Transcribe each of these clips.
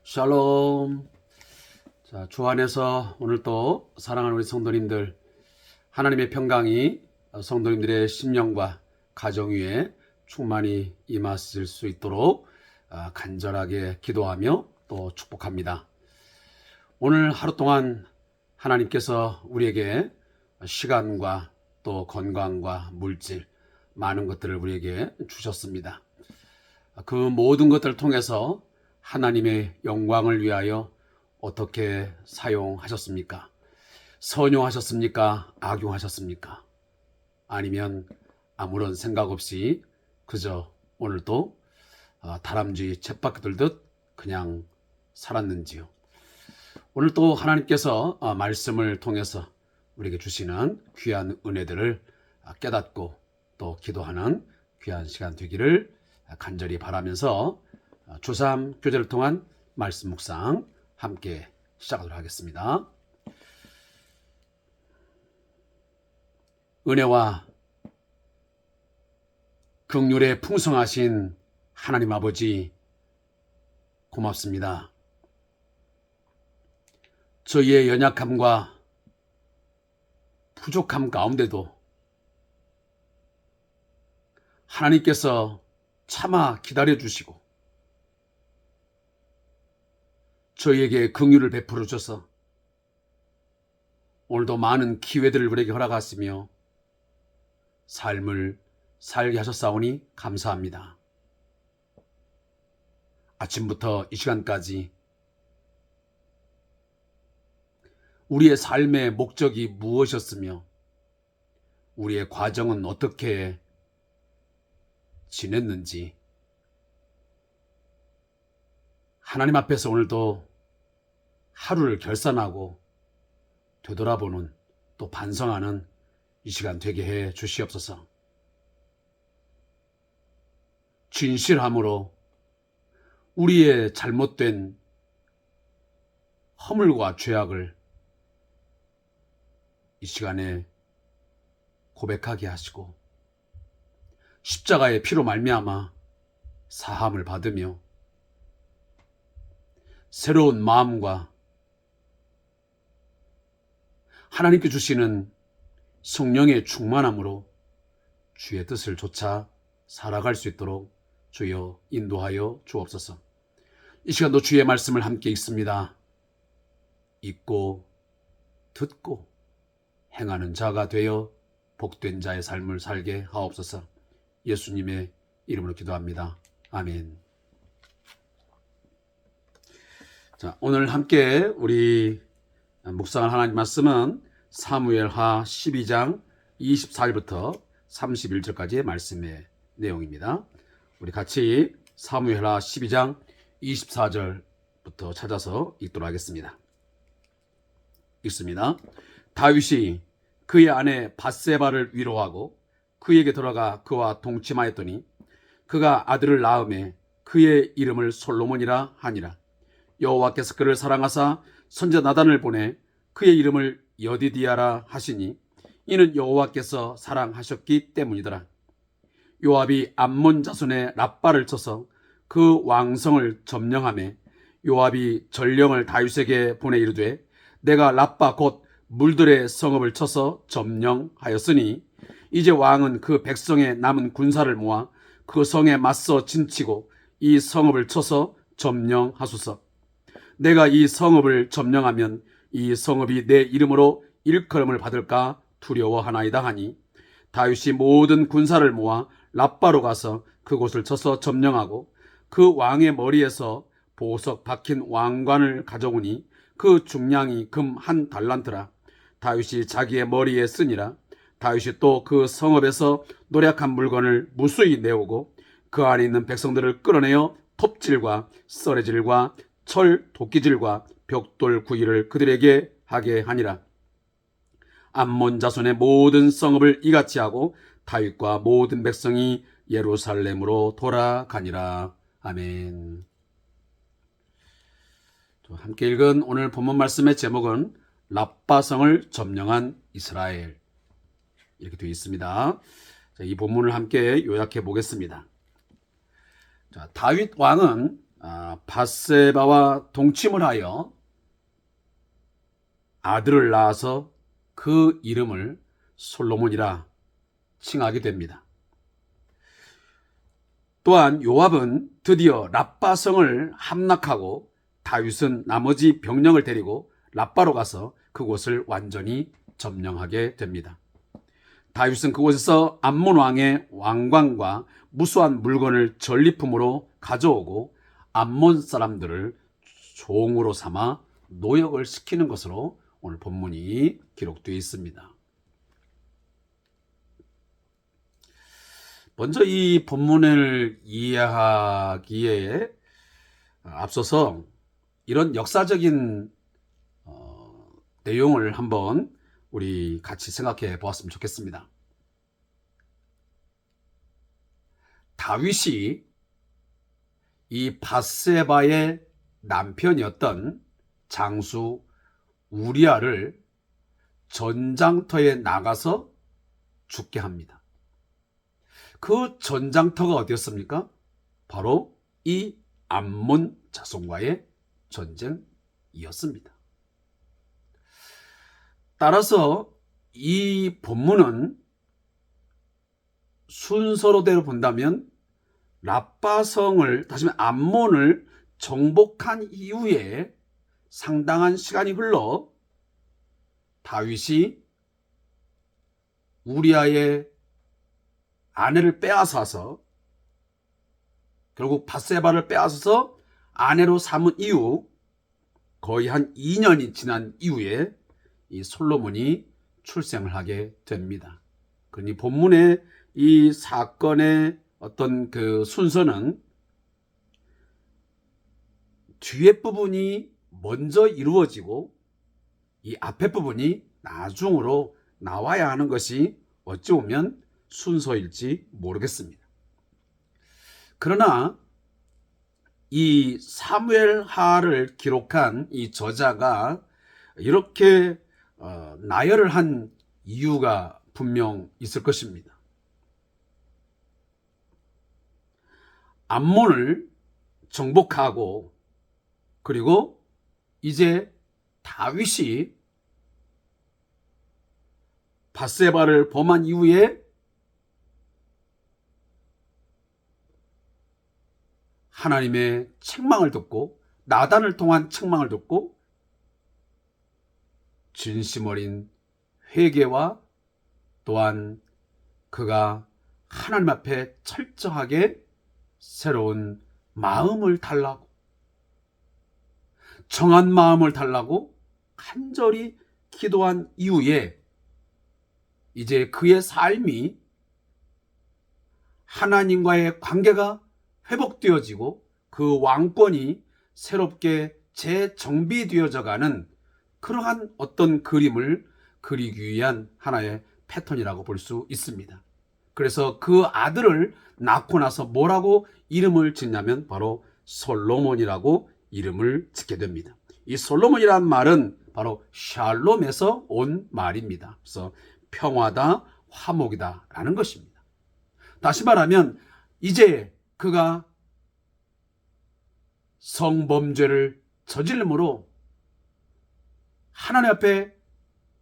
샬롬. 자, 주 안에서 오늘 또 사랑하는 우리 성도님들, 하나님의 평강이 성도님들의 심령과 가정 위에 충만히 임하실 수 있도록 간절하게 기도하며 또 축복합니다. 오늘 하루 동안 하나님께서 우리에게 시간과 또 건강과 물질, 많은 것들을 우리에게 주셨습니다. 그 모든 것들을 통해서 하나님의 영광을 위하여 어떻게 사용하셨습니까? 선용하셨습니까? 악용하셨습니까? 아니면 아무런 생각 없이 그저 오늘도 다람쥐 쳇바퀴 돌듯 그냥 살았는지요? 오늘 또 하나님께서 말씀을 통해서 우리에게 주시는 귀한 은혜들을 깨닫고 또 기도하는 귀한 시간 되기를 간절히 바라면서 주3 교제를 통한 말씀 묵상 함께 시작하도록 하겠습니다. 은혜와 긍휼에 풍성하신 하나님 아버지 고맙습니다. 저희의 연약함과 부족함 가운데도 하나님께서 참아 기다려주시고 저희에게 긍휼을 베풀어 주셔서 오늘도 많은 기회들을 우리에게 허락하시며 삶을 살게 하셨사오니 감사합니다. 아침부터 이 시간까지 우리의 삶의 목적이 무엇이었으며 우리의 과정은 어떻게 지냈는지 하나님 앞에서 오늘도 하루를 결산하고 되돌아보는 또 반성하는 이 시간 되게 해 주시옵소서. 진실함으로 우리의 잘못된 허물과 죄악을 이 시간에 고백하게 하시고 십자가의 피로 말미암아 사함을 받으며 새로운 마음과 하나님께 주시는 성령의 충만함으로 주의 뜻을 좇아 살아갈 수 있도록 주여 인도하여 주옵소서. 이 시간도 주의 말씀을 함께 읽습니다. 읽고 듣고 행하는 자가 되어 복된 자의 삶을 살게 하옵소서. 예수님의 이름으로 기도합니다. 아멘. 자, 오늘 함께 우리 묵상할 하나님 말씀은 사무엘하 12장 24절부터 31절까지의 말씀의 내용입니다. 우리 같이 사무엘하 12장 24절부터 찾아서 읽도록 하겠습니다. 읽습니다. 다윗이 그의 아내 밧세바를 위로하고 그에게 들어가 그와 동침하였더니 그가 아들을 낳음에 그의 이름을 솔로몬이라 하니라. 여호와께서 그를 사랑하사 선지자 나단을 보내 그의 이름을 여디디아라 하시니 이는 여호와께서 사랑하셨기 때문이더라. 요압이 암몬 자손의 랍바를 쳐서 그 왕성을 점령하매 요압이 전령을 다윗에게 보내 이르되 내가 랍바 곧 물들의 성읍을 쳐서 점령하였으니 이제 왕은 그 백성의 남은 군사를 모아 그 성에 맞서 진치고 이 성읍을 쳐서 점령하소서. 내가 이 성읍을 점령하면 이 성읍이 내 이름으로 일컬음을 받을까 두려워하나이다 하니 다윗이 모든 군사를 모아 랍바로 가서 그곳을 쳐서 점령하고 그 왕의 머리에서 보석 박힌 왕관을 가져오니 그 중량이 금 1달란트라. 다윗이 자기의 머리에 쓰니라. 다윗이 또 그 성읍에서 노략한 물건을 무수히 내오고 그 안에 있는 백성들을 끌어내어 톱질과 썰해질과 철 도끼질과 벽돌 구이를 그들에게 하게 하니라. 암몬 자손의 모든 성읍을 이같이 하고 다윗과 모든 백성이 예루살렘으로 돌아가니라. 아멘. 함께 읽은 오늘 본문 말씀의 제목은 랍바성을 점령한 이스라엘, 이렇게 되어 있습니다. 이 본문을 함께 요약해 보겠습니다. 다윗 왕은 밧세바와 동침을 하여 아들을 낳아서 그 이름을 솔로몬이라 칭하게 됩니다. 또한 요압은 드디어 랍바성을 함락하고 다윗은 나머지 병력을 데리고 랍바로 가서 그곳을 완전히 점령하게 됩니다. 다윗은 그곳에서 암몬 왕의 왕관과 무수한 물건을 전리품으로 가져오고 암몬 사람들을 종으로 삼아 노역을 시키는 것으로 오늘 본문이 기록되어 있습니다. 먼저 이 본문을 이해하기에 앞서서 이런 역사적인 내용을 한번 우리 같이 생각해 보았으면 좋겠습니다. 다윗이 이 밧세바의 남편이었던 장수 우리아를 전장터에 나가서 죽게 합니다. 그 전장터가 어디였습니까? 바로 이 암몬 자손과의 전쟁이었습니다. 따라서 이 본문은 순서로대로 본다면 랍바성을, 다시 말해 암몬을 정복한 이후에 상당한 시간이 흘러 다윗이 우리아의 아내를 빼앗아서 결국 밧세바를 빼앗아서 아내로 삼은 이후 거의 한 2년이 지난 이후에 이 솔로몬이 출생을 하게 됩니다. 그러니 본문의 이 사건의 어떤 그 순서는 뒤에 부분이 먼저 이루어지고 이 앞에 부분이 나중으로 나와야 하는 것이 어찌 보면 순서일지 모르겠습니다. 그러나 이 사무엘하를 기록한 이 저자가 이렇게 나열을 한 이유가 분명 있을 것입니다. 암몬을 정복하고 그리고 이제 다윗이 밧세바를 범한 이후에 하나님의 책망을 듣고 나단을 통한 책망을 듣고 진심 어린 회개와 또한 그가 하나님 앞에 철저하게 새로운 마음을 달라고 정한 마음을 달라고 간절히 기도한 이후에 이제 그의 삶이 하나님과의 관계가 회복되어지고 그 왕권이 새롭게 재정비되어져가는 그러한 어떤 그림을 그리기 위한 하나의 패턴이라고 볼 수 있습니다. 그래서 그 아들을 낳고 나서 뭐라고 이름을 짓냐면 바로 솔로몬이라고 이름을 짓게 됩니다. 이 솔로몬이라는 말은 바로 샬롬에서 온 말입니다. 그래서 평화다, 화목이다 라는 것입니다. 다시 말하면 이제 그가 성범죄를 저질므로 하나님 앞에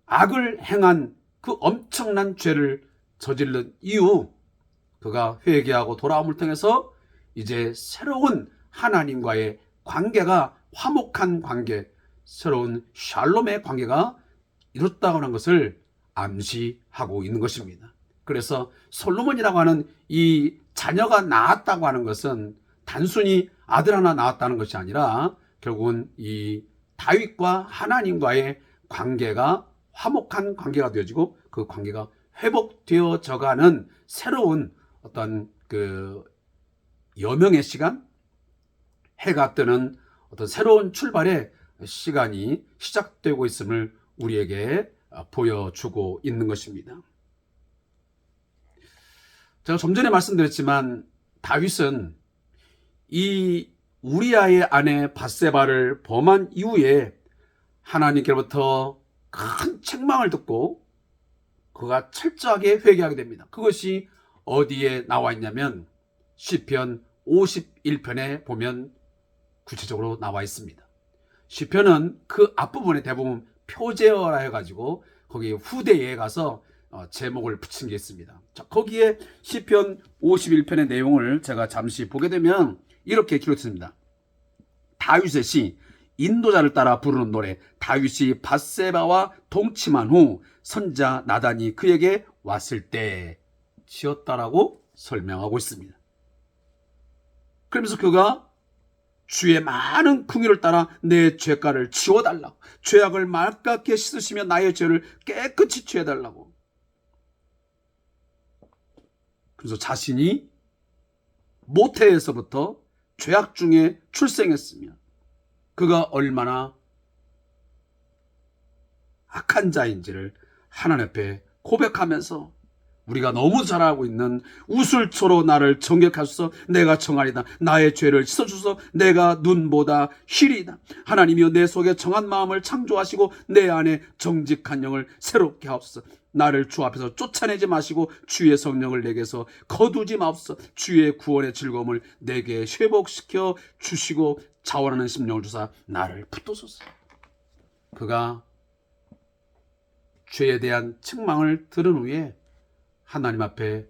악을 행한 그 엄청난 죄를 저질른 이후 그가 회개하고 돌아옴을 통해서 이제 새로운 하나님과의 관계가 화목한 관계, 새로운 샬롬의 관계가 이뤘다고 하는 것을 암시하고 있는 것입니다. 그래서 솔로몬이라고 하는 이 자녀가 낳았다고 하는 것은 단순히 아들 하나 낳았다는 것이 아니라 결국은 이 다윗과 하나님과의 관계가 화목한 관계가 되어지고 그 관계가 회복되어져가는 새로운 어떤 그 여명의 시간, 해가 뜨는 어떤 새로운 출발의 시간이 시작되고 있음을 우리에게 보여주고 있는 것입니다. 제가 좀 전에 말씀드렸지만 다윗은 이 우리아의 아내 밧세바를 범한 이후에 하나님께로부터 큰 책망을 듣고 그가 철저하게 회개하게 됩니다. 그것이 어디에 나와 있냐면 시편 51편에 보면 구체적으로 나와 있습니다. 시편은 그 앞부분에 대부분 표제어라 해가지고 거기 후대에 가서 제목을 붙인 게 있습니다. 자, 거기에 시편 51편의 내용을 제가 잠시 보게 되면 이렇게 기록했습니다. 다윗의 시, 인도자를 따라 부르는 노래. 다윗이 밧세바와 동침한 후 선자 나단이 그에게 왔을 때 지었다라고 설명하고 있습니다. 그러면서 그가 주의 많은 긍휼을 따라 내 죄가를 지워달라고, 죄악을 말갛게 씻으시며 나의 죄를 깨끗이 취해달라고. 그래서 자신이 모태에서부터 죄악 중에 출생했으며 그가 얼마나 악한 자인지를 하나님 앞에 고백하면서 우리가 너무 잘 알고 있는 우슬초로 나를 정결하소서, 내가 정하리다. 나의 죄를 씻어주소서, 내가 눈보다 희리이다. 하나님이여 내 속에 정한 마음을 창조하시고 내 안에 정직한 영을 새롭게 하옵소서. 나를 주 앞에서 쫓아내지 마시고 주의 성령을 내게서 거두지 마옵소서. 주의 구원의 즐거움을 내게 회복시켜 주시고 자원하는 심령을 주사 나를 붙드소서. 그가 죄에 대한 책망을 들은 후에 하나님 앞에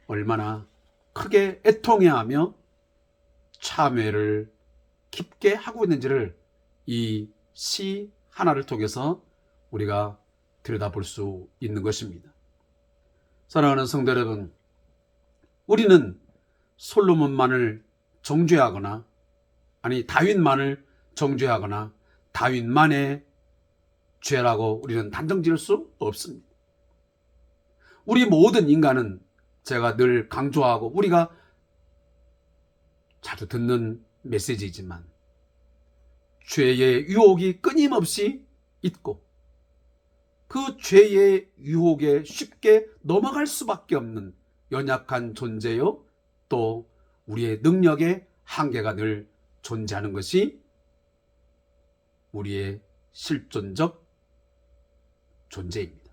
얼마나 크게 애통해하며 참회를 깊게 하고 있는지를 이 시 하나를 통해서 우리가 들여다볼 수 있는 것입니다. 사랑하는 성도 여러분, 우리는 솔로몬만을 정죄하거나 아니 다윗만을 정죄하거나 다윗만의 죄라고 우리는 단정 지을 수 없습니다. 우리 모든 인간은 제가 늘 강조하고 우리가 자주 듣는 메시지이지만 죄의 유혹이 끊임없이 있고 그 죄의 유혹에 쉽게 넘어갈 수밖에 없는 연약한 존재요, 또 우리의 능력의 한계가 늘 존재하는 것이 우리의 실존적 존재입니다.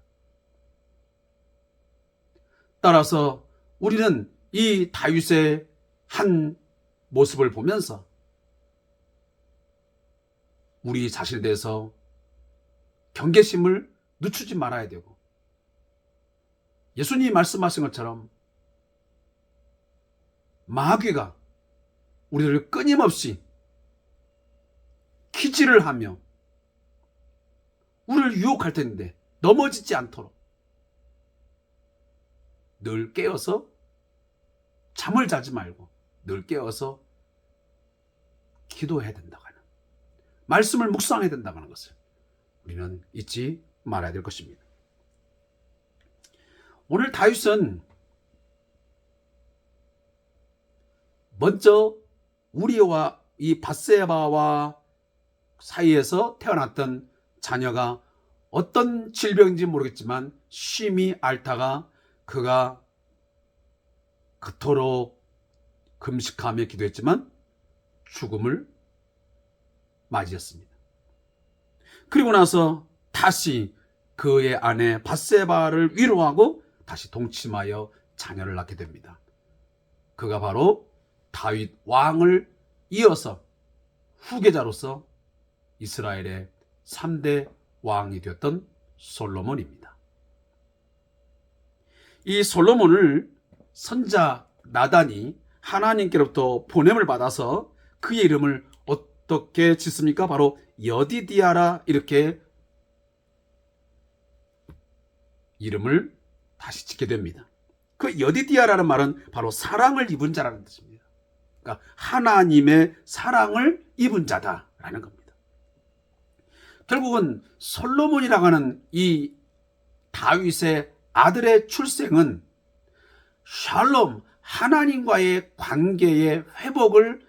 따라서 우리는 이 다윗의 한 모습을 보면서 우리 자신에 대해서 경계심을 늦추지 말아야 되고, 예수님이 말씀하신 것처럼 마귀가 우리를 끊임없이 기지를 하며 우리를 유혹할 텐데 넘어지지 않도록 늘 깨어서 잠을 자지 말고 늘 깨어서 기도해야 된다고 하는, 말씀을 묵상해야 된다고 하는 것을 우리는 잊지 말아야 될 것입니다. 오늘 다윗은 먼저 우리와 이 밧세바와 사이에서 태어났던 자녀가 어떤 질병인지 모르겠지만 심히 앓다가 그가 그토록 금식하며 기도했지만 죽음을 맞이했습니다. 그리고 나서 다시 그의 아내 밧세바를 위로하고 다시 동침하여 자녀를 낳게 됩니다. 그가 바로 다윗 왕을 이어서 후계자로서 이스라엘의 3대 왕이 되었던 솔로몬입니다. 이 솔로몬을 선자 나단이 하나님께로부터 보냄을 받아서 그의 이름을 어떻게 짓습니까? 바로 여디디아라, 이렇게 이름을 다시 짓게 됩니다. 그 여디디아라는 말은 바로 사랑을 입은 자라는 뜻입니다. 그러니까 하나님의 사랑을 입은 자다라는 겁니다. 결국은 솔로몬이라고 하는 이 다윗의 아들의 출생은 샬롬, 하나님과의 관계의 회복을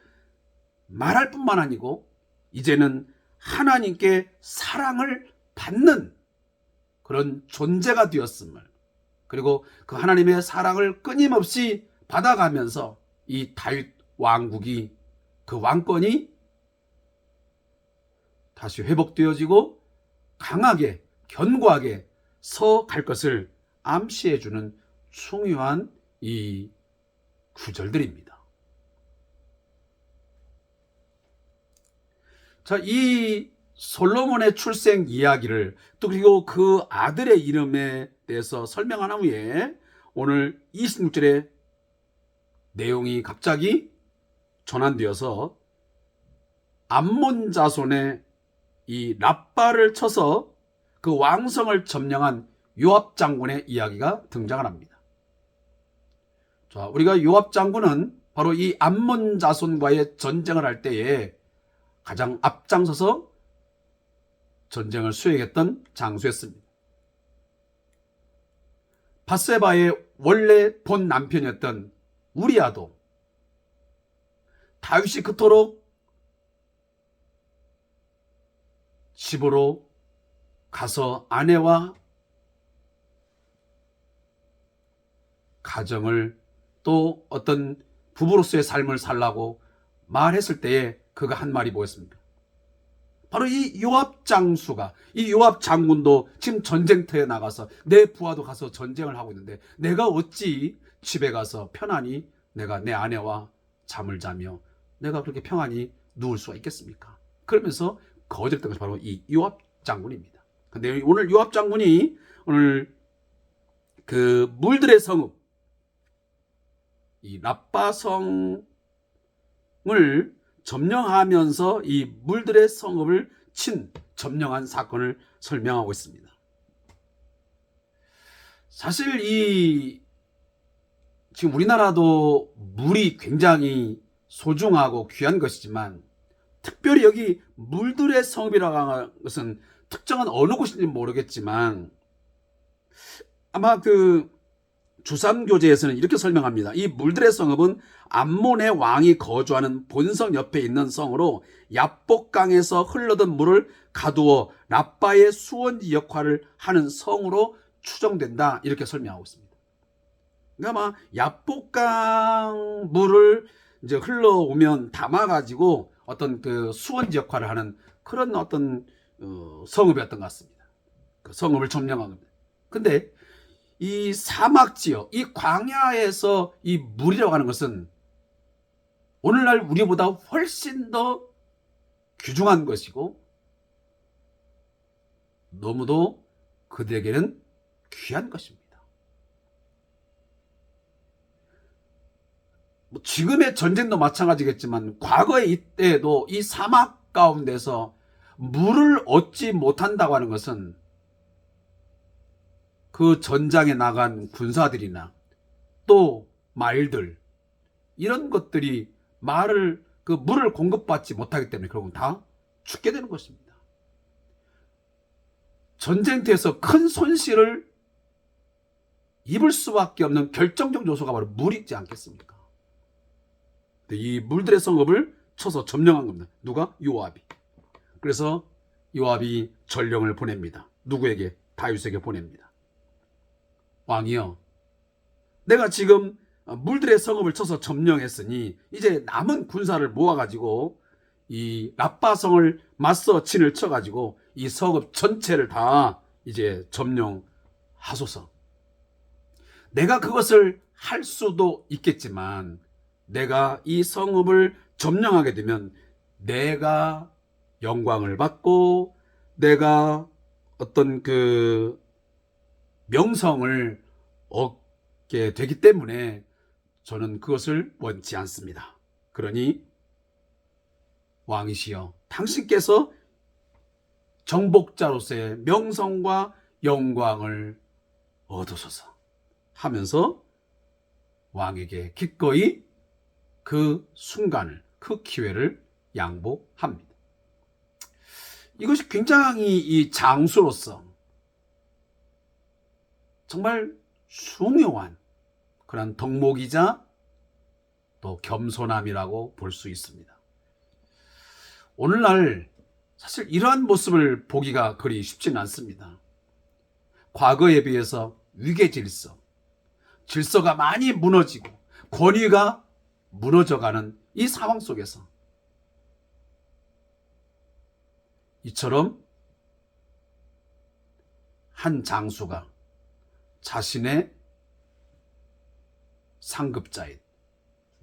말할 뿐만 아니고 이제는 하나님께 사랑을 받는 그런 존재가 되었음을, 그리고 그 하나님의 사랑을 끊임없이 받아가면서 이 다윗 왕국이, 그 왕권이 다시 회복되어지고 강하게 견고하게 서 갈 것을 암시해주는 중요한 이 구절들입니다. 자, 이 솔로몬의 출생 이야기를 또 그리고 그 아들의 이름에 대해서 설명한 후에 오늘 26절에 내용이 갑자기 전환되어서 암몬 자손의 이 랍바를 쳐서 그 왕성을 점령한 요압 장군의 이야기가 등장을 합니다. 자, 우리가 요압 장군은 바로 이 암몬 자손과의 전쟁을 할 때에 가장 앞장서서 전쟁을 수행했던 장수였습니다. 밧세바의 원래 본 남편이었던 우리아도 다윗이 그토록 집으로 가서 아내와 가정을 또 어떤 부부로서의 삶을 살라고 말했을 때에 그가 한 말이 뭐였습니까? 바로 이 요압 장수가, 이 요압 장군도 지금 전쟁터에 나가서 내 부하도 가서 전쟁을 하고 있는데 내가 어찌 집에 가서 편안히 내가 내 아내와 잠을 자며 내가 그렇게 평안히 누울 수가 있겠습니까? 그러면서 거절했던 것이 바로 이 요압 장군입니다. 근데 오늘 요압 장군이 오늘 그 물들의 성읍, 이 랍바성을 점령하면서 이 물들의 성읍을 점령한 사건을 설명하고 있습니다. 사실 이 지금 우리나라도 물이 굉장히 소중하고 귀한 것이지만 특별히 여기 물들의 성읍이라고 하는 것은 특정한 어느 곳인지 모르겠지만 아마 그 주산교재에서는 이렇게 설명합니다. 이 물들의 성읍은 암몬의 왕이 거주하는 본성 옆에 있는 성으로 야복강에서 흘러든 물을 가두어 랍바의 수원지 역할을 하는 성으로 추정된다. 이렇게 설명하고 있습니다. 그러니까 아마 야복강 물을 이제 흘러오면 담아가지고 어떤 그 수원지 역할을 하는 그런 어떤 성읍이었던 것 같습니다. 그 성읍을 점령한 겁니다. 근데 이 사막 지역, 이 광야에서 이 물이라고 하는 것은 오늘날 우리보다 훨씬 더 귀중한 것이고 너무도 그들에게는 귀한 것입니다. 뭐 지금의 전쟁도 마찬가지겠지만 과거의 이때에도 이 사막 가운데서 물을 얻지 못한다고 하는 것은 그 전장에 나간 군사들이나 또 말들 이런 것들이 그 물을 공급받지 못하기 때문에 결국은 다 죽게 되는 것입니다. 전쟁터에서 큰 손실을 입을 수밖에 없는 결정적 요소가 바로 물이지 않겠습니까? 이 물들의 성읍을 쳐서 점령한 겁니다. 누가? 요압이. 그래서 요압이 전령을 보냅니다. 누구에게? 다윗에게 보냅니다. 왕이여, 내가 지금 물들의 성읍을 쳐서 점령했으니 이제 남은 군사를 모아가지고 이 랍바성을 맞서 진을 쳐가지고 이 성읍 전체를 다 이제 점령하소서. 내가 그것을 할 수도 있겠지만 내가 이 성읍을 점령하게 되면 내가 영광을 받고 내가 어떤 그 명성을 얻게 되기 때문에 저는 그것을 원치 않습니다. 그러니 왕이시여, 당신께서 정복자로서의 명성과 영광을 얻으소서 하면서 왕에게 기꺼이 그 순간을, 그 기회를 양보합니다. 이것이 굉장히 이 장수로서 정말 숭늉한 그런 덕목이자 또 겸손함이라고 볼 수 있습니다. 오늘날 사실 이러한 모습을 보기가 그리 쉽지는 않습니다. 과거에 비해서 위계 질서가 많이 무너지고 권위가 무너져가는 이 상황 속에서 이처럼 한 장수가 자신의 상급자인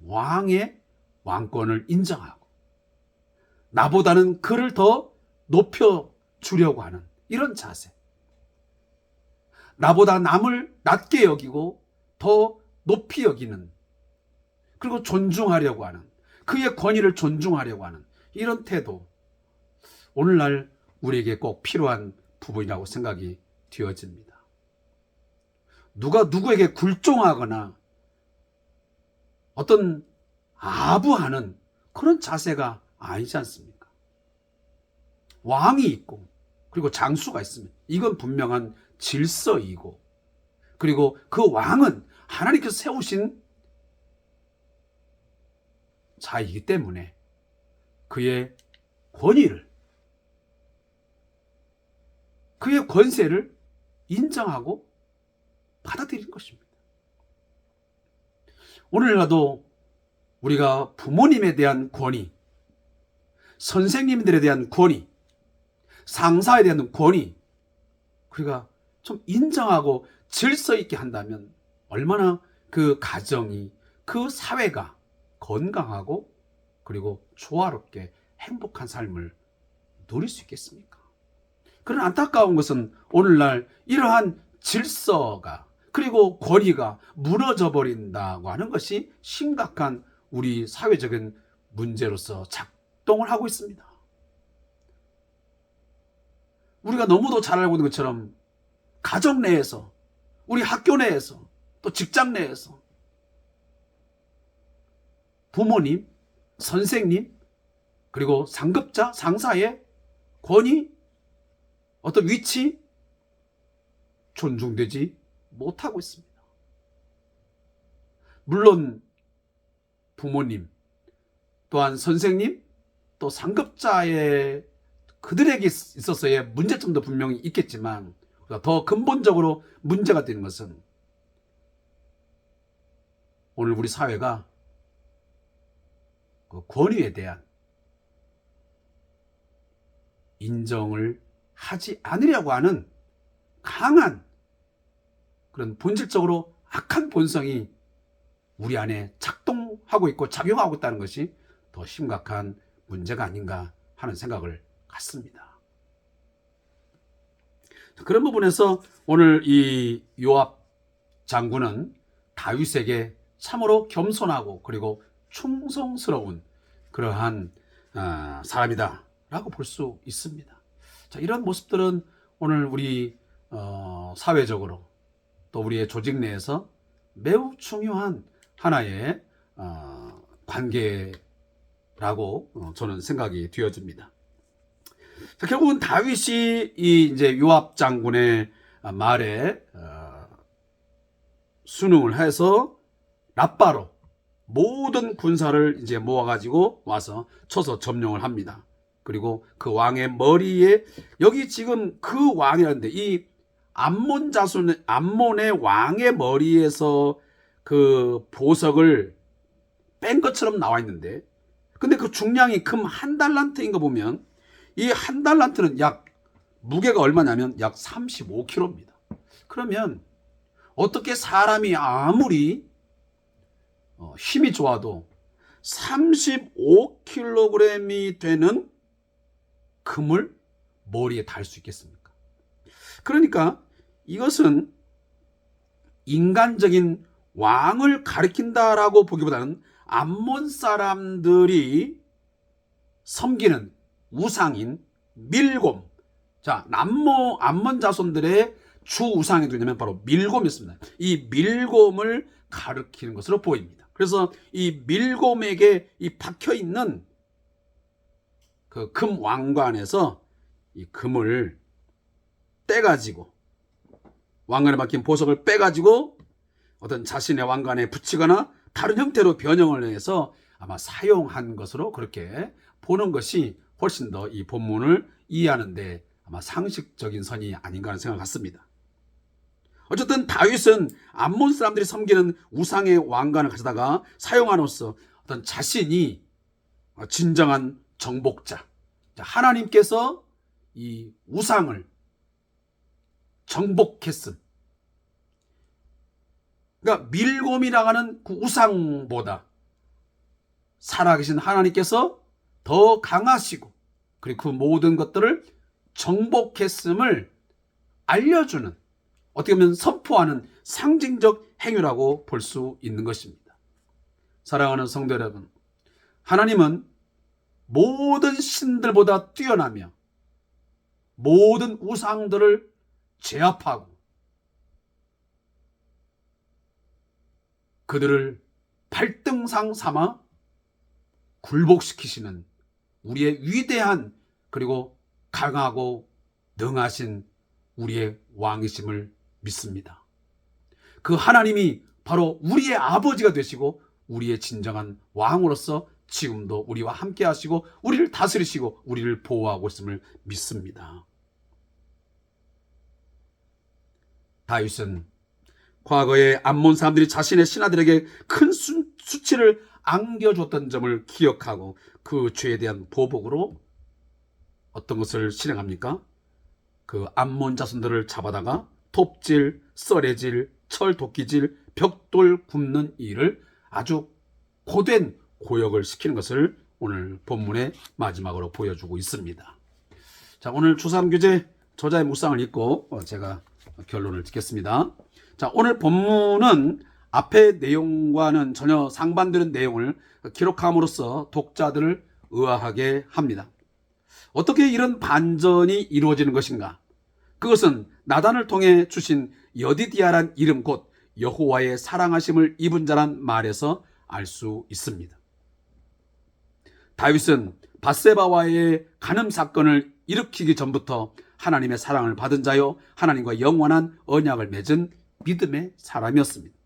왕의 왕권을 인정하고 나보다는 그를 더 높여주려고 하는 이런 자세. 나보다 남을 낮게 여기고 더 높이 여기는, 그리고 존중하려고 하는, 그의 권위를 존중하려고 하는 이런 태도, 오늘날 우리에게 꼭 필요한 부분이라고 생각이 되어집니다. 누가 누구에게 굴종하거나 어떤 아부하는 그런 자세가 아니지 않습니까? 왕이 있고 그리고 장수가 있으면 이건 분명한 질서이고, 그리고 그 왕은 하나님께서 세우신 자이기 때문에 그의 권위를, 그의 권세를 인정하고 받아들일 것입니다. 오늘날도 우리가 부모님에 대한 권위, 선생님들에 대한 권위, 상사에 대한 권위, 우리가 좀 인정하고 질서 있게 한다면 얼마나 그 가정이, 그 사회가 건강하고 그리고 조화롭게 행복한 삶을 누릴 수 있겠습니까? 그런 안타까운 것은 오늘날 이러한 질서가 그리고 권위가 무너져 버린다고 하는 것이 심각한 우리 사회적인 문제로서 작동을 하고 있습니다. 우리가 너무도 잘 알고 있는 것처럼 가정 내에서, 우리 학교 내에서, 또 직장 내에서 부모님, 선생님, 그리고 상급자, 상사의 권위, 어떤 위치 존중되지 못하고 있습니다. 물론 부모님, 또한 선생님, 또 상급자의 그들에게 있어서의 문제점도 분명히 있겠지만, 더 근본적으로 문제가 되는 것은 오늘 우리 사회가 그 권위에 대한 인정을 하지 않으려고 하는 강한 그런 본질적으로 악한 본성이 우리 안에 작동하고 있고 작용하고 있다는 것이 더 심각한 문제가 아닌가 하는 생각을 갖습니다. 그런 부분에서 오늘 이 요압 장군은 다윗에게 참으로 겸손하고 그리고 충성스러운 그러한 사람이다 라고 볼 수 있습니다. 자, 이런 모습들은 오늘 우리 사회적으로 또 우리의 조직 내에서 매우 중요한 하나의 관계라고 저는 생각이 되어집니다. 자, 결국은 다윗이 이 이제 요압 장군의 말에 순응을 해서 라빠로 모든 군사를 이제 모아가지고 와서 쳐서 점령을 합니다. 그리고 그 왕의 머리에, 여기 지금 그 왕이라는데 이 암몬 자손, 암몬의 왕의 머리에서 그 보석을 뺀 것처럼 나와 있는데, 근데 그 중량이 금 한 달란트인 거 보면 이 한 달란트는 약 무게가 얼마냐면 약 35kg입니다. 그러면 어떻게 사람이 아무리 힘이 좋아도 35kg이 되는 금을 머리에 달 수 있겠습니까? 그러니까 이것은 인간적인 왕을 가리킨다라고 보기보다는 암몬 사람들이 섬기는 우상인 밀곰. 자, 암몬 자손들의 주 우상이 누구냐면 바로 밀곰이었습니다. 이 밀곰을 가리키는 것으로 보입니다. 그래서 이 밀곰에게 이 박혀 있는 그 금 왕관에서 이 금을 떼가지고, 왕관에 박힌 보석을 빼가지고 어떤 자신의 왕관에 붙이거나 다른 형태로 변형을 해서 아마 사용한 것으로 그렇게 보는 것이 훨씬 더 이 본문을 이해하는데 아마 상식적인 선이 아닌가 하는 생각을 갖습니다. 어쨌든 다윗은 암몬 사람들이 섬기는 우상의 왕관을 가져다가 사용함으로써 어떤 자신이 진정한 정복자, 하나님께서 이 우상을 정복했음. 그러니까 밀곰이라고 하는 그 우상보다 살아계신 하나님께서 더 강하시고 그리고 그 모든 것들을 정복했음을 알려주는, 어떻게 보면 선포하는 상징적 행위라고 볼 수 있는 것입니다. 사랑하는 성도 여러분, 하나님은 모든 신들보다 뛰어나며 모든 우상들을 제압하고 그들을 발등상 삼아 굴복시키시는 우리의 위대한 그리고 강하고 능하신 우리의 왕이심을 믿습니다. 그 하나님이 바로 우리의 아버지가 되시고 우리의 진정한 왕으로서 지금도 우리와 함께 하시고 우리를 다스리시고 우리를 보호하고 있음을 믿습니다. 다윗은 과거에 암몬 사람들이 자신의 신하들에게 큰 수치를 안겨줬던 점을 기억하고 그 죄에 대한 보복으로 어떤 것을 실행합니까? 그 암몬 자손들을 잡아다가 톱질, 썰애질, 철도끼질, 벽돌 굽는 일을 아주 고된 고역을 시키는 것을 오늘 본문의 마지막으로 보여주고 있습니다. 자, 오늘 주3교재 저자의 묵상을 읽고 제가 결론을 짓겠습니다. 자, 오늘 본문은 앞의 내용과는 전혀 상반되는 내용을 기록함으로써 독자들을 의아하게 합니다. 어떻게 이런 반전이 이루어지는 것인가? 그것은 나단을 통해 주신 여디디아란 이름 곧 여호와의 사랑하심을 입은 자란 말에서 알 수 있습니다. 다윗은 밧세바와의 간음 사건을 일으키기 전부터 하나님의 사랑을 받은 자요 하나님과 영원한 언약을 맺은 믿음의 사람이었습니다.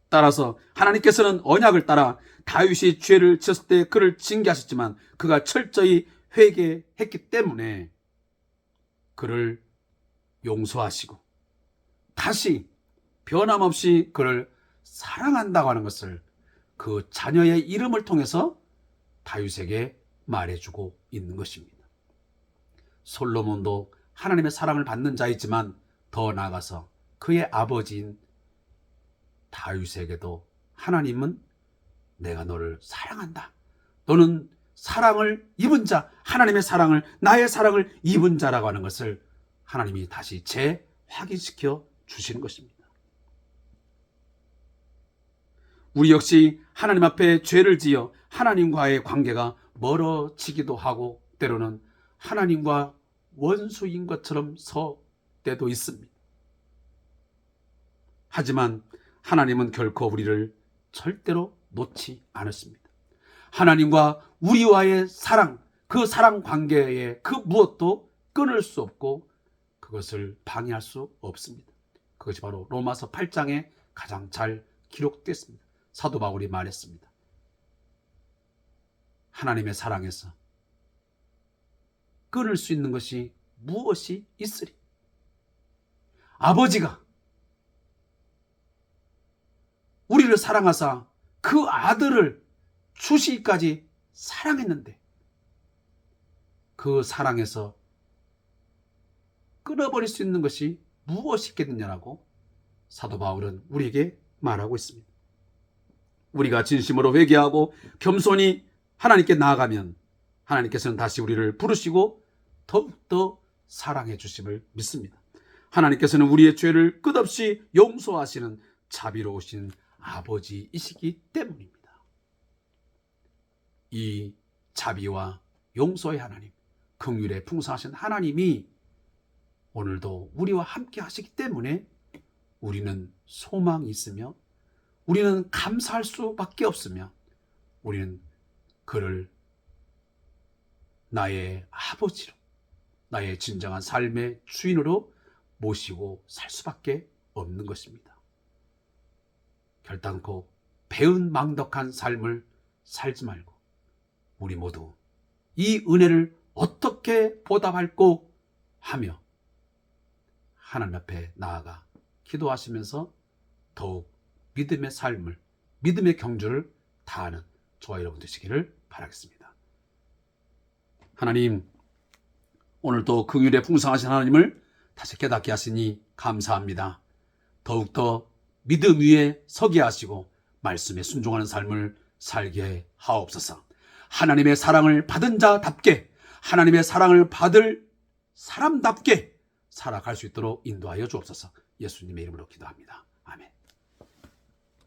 따라서 하나님께서는 언약을 따라 다윗이 죄를 지었을 때 그를 징계하셨지만 그가 철저히 회개했기 때문에 그를 용서하시고 다시 변함없이 그를 사랑한다고 하는 것을 그 자녀의 이름을 통해서 다윗에게 말해주고 있는 것입니다. 솔로몬도 하나님의 사랑을 받는 자이지만 더 나아가서 그의 아버지인 다윗에게도 하나님은 내가 너를 사랑한다. 너는 사랑을 입은 자, 하나님의 사랑을, 나의 사랑을 입은 자라고 하는 것을 하나님이 다시 재확인시켜 주시는 것입니다. 우리 역시 하나님 앞에 죄를 지어 하나님과의 관계가 멀어지기도 하고 때로는 하나님과 원수인 것처럼 서 때도 있습니다. 하지만 하나님은 결코 우리를 절대로 놓지 않으십니다. 하나님과 우리와의 사랑, 그 사랑 관계에 그 무엇도 끊을 수 없고 그것을 방해할 수 없습니다. 그것이 바로 로마서 8장에 가장 잘 기록됐습니다. 사도 바울이 말했습니다. 하나님의 사랑에서 끊을 수 있는 것이 무엇이 있으리? 아버지가 우리를 사랑하사 그 아들을 주시기까지 사랑했는데 그 사랑에서 끊어버릴 수 있는 것이 무엇이 있겠느냐라고 사도 바울은 우리에게 말하고 있습니다. 우리가 진심으로 회개하고 겸손히 하나님께 나아가면 하나님께서는 다시 우리를 부르시고 더욱더 사랑해 주심을 믿습니다. 하나님께서는 우리의 죄를 끝없이 용서하시는 자비로우신 아버지이시기 때문입니다. 이 자비와 용서의 하나님, 긍휼에 풍성하신 하나님이 오늘도 우리와 함께 하시기 때문에 우리는 소망이 있으며 우리는 감사할 수밖에 없으며 우리는 그를 나의 아버지로, 나의 진정한 삶의 주인으로 모시고 살 수밖에 없는 것입니다. 결단코 배은망덕한 삶을 살지 말고 우리 모두 이 은혜를 어떻게 보답할꼬 하며 하나님 앞에 나아가 기도하시면서 더욱 믿음의 삶을, 믿음의 경주를 다하는 저와 여러분 되시기를 바라겠습니다. 하나님, 오늘도 긍휼에 풍성하신 하나님을 다시 깨닫게 하시니 감사합니다. 더욱더 믿음 위에 서게 하시고 말씀에 순종하는 삶을 살게 하옵소서. 하나님의 사랑을 받은 자답게, 하나님의 사랑을 받을 사람답게 살아갈 수 있도록 인도하여 주옵소서. 예수님의 이름으로 기도합니다.